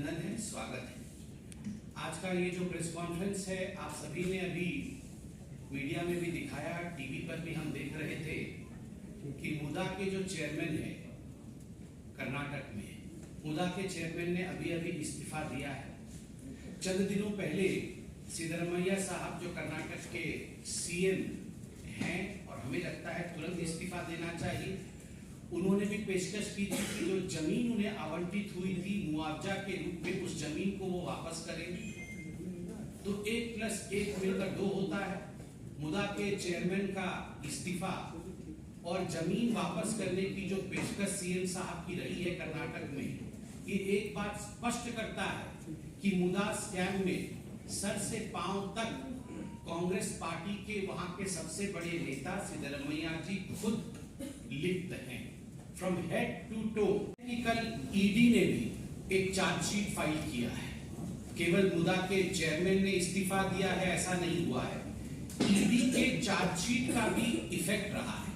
अभिनंदन है, स्वागत है। आज का ये जो प्रेस कॉन्फ्रेंस है, आप सभी ने अभी मीडिया में भी दिखाया, टीवी पर भी हम देख रहे थे कि मुदा के जो चेयरमैन है कर्नाटक में, मुदा के चेयरमैन ने अभी अभी इस्तीफा दिया है। चंद दिनों पहले सिद्धरमैया साहब जो कर्नाटक के सीएम हैं और हमें लगता है तुरंत इस्तीफा देना चाहिए, उन्होंने भी पेशकश की थी कि जो जमीन उन्हें आवंटित हुई थी मुआवजा के रूप में, उस जमीन को वो वापस करेंगे। तो 1+1 मिलकर 2 होता है। मुदा के चेयरमैन का इस्तीफा और जमीन वापस करने की जो पेशकश सीएम साहब की रही है कर्नाटक में, ये एक बात स्पष्ट करता है कि मुदा स्कैम में सर से पांव तक कांग्रेस पार्टी के वहां के सबसे बड़े नेता सिद्धरमैया जी खुद लिप्त हैं, फ्रॉम हेड टू टो। कल ईडी ने भी एक चार्जशीट फाइल किया है। केवल मुदा के चेयरमैन ने इस्तीफा दिया है ऐसा नहीं हुआ है, ईडी के चार्जशीट का भी इफेक्ट रहा है।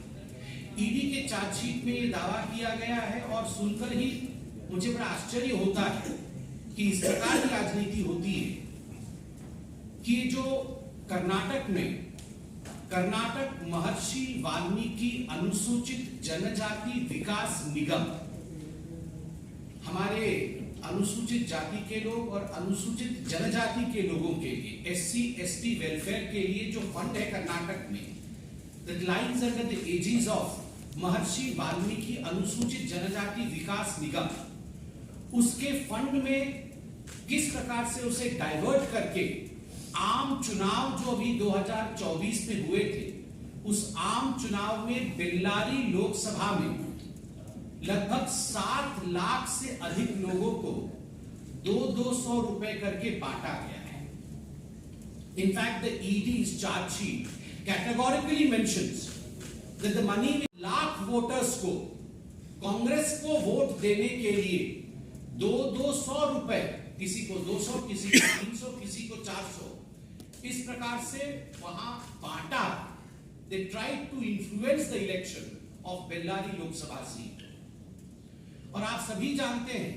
ईडी के चार्जशीट में ये दावा किया गया है और सुनकर ही मुझे बड़ा आश्चर्य होता है कि इस प्रकार की राजनीति होती है कि जो कर्नाटक महर्षि वाल्मीकि अनुसूचित जनजाति विकास निगम, हमारे अनुसूचित जाति के लोग और अनुसूचित जनजाति के लोगों के लिए SC/ST वेलफेयर के लिए जो फंड है कर्नाटक में, that lies under the aegis of Maharshi Valmiki अनुसूचित जनजाति विकास निगम, उसके फंड में किस प्रकार से उसे डाइवर्ट करके आम चुनाव जो अभी 2024 में हुए थे, उस आम चुनाव में बेल्लारी लोकसभा में लगभग 7 लाख से अधिक लोगों को 200 रुपए करके बांटा गया है। In fact the ED's charge sheet categorically mentions that the money lakh voters को, कांग्रेस को वोट देने के लिए 200 रुपए, किसी को 200, किसी को 300, किसी को 400, इस प्रकार से वहां बांटा। They tried to influence the election of Bellary Lok Sabha seat. और आप सभी जानते हैं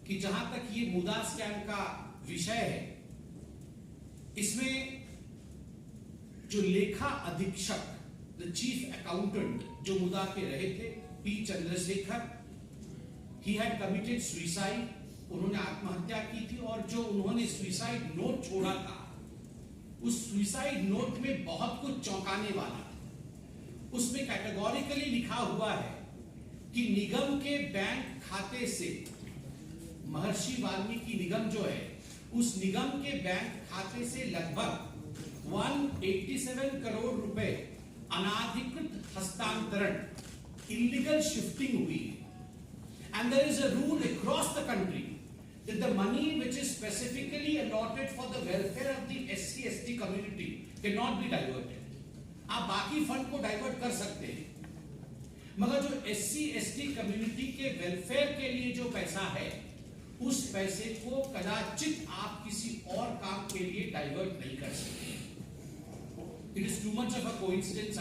कि जहां तक ये मुदा स्कैम का विषय है, इसमें जो लेखा अधीक्षक, द चीफ अकाउंटेंट जो मुदा के रहे थे, P. Chandrashekhar, he had committed suicide, उन्होंने आत्महत्या की थी। और जो उन्होंने सुसाइड नोट छोड़ा था, उस सुसाइड नोट में बहुत कुछ चौंकाने वाला था। उसमें कैटेगोरिकली लिखा हुआ है कि निगम के बैंक खाते से, महर्षि वाल्मीकि निगम जो है, उस निगम के बैंक खाते से लगभग 187 करोड़ रुपए अनाधिकृत हस्तांतरण, इलीगल शिफ्टिंग हुई है। And there is a rule across the country that the money which is specifically allotted for the welfare of the SC/ST community cannot be diverted. आप बाकी फंड को डाइवर्ट कर सकते हैं, मगर जो SC/ST कम्युनिटी के वेलफेयर के लिए जो पैसा है, उस पैसे को कदाचित आप किसी और काम के लिए डाइवर्ट नहीं कर सकते। It is too much of a coincidence.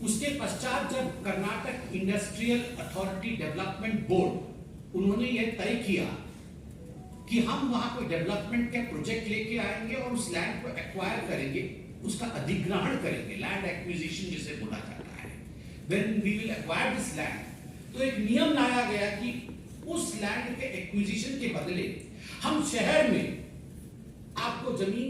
उसके पश्चात जब Karnataka industrial authority development board, उन्होंने यह तय किया कि हम वहां कोई डेवलपमेंट के प्रोजेक्ट लेके आएंगे और उस लैंड को एक्वायर करेंगे, उसका अधिग्रहण करेंगे, लैंड एक्विजिशन जिसे बोला जाता है। When we will acquire this land, तो एक नियम लाया गया कि उस लैंड के एक्विजिशन के बदले हम शहर में आपको जमीन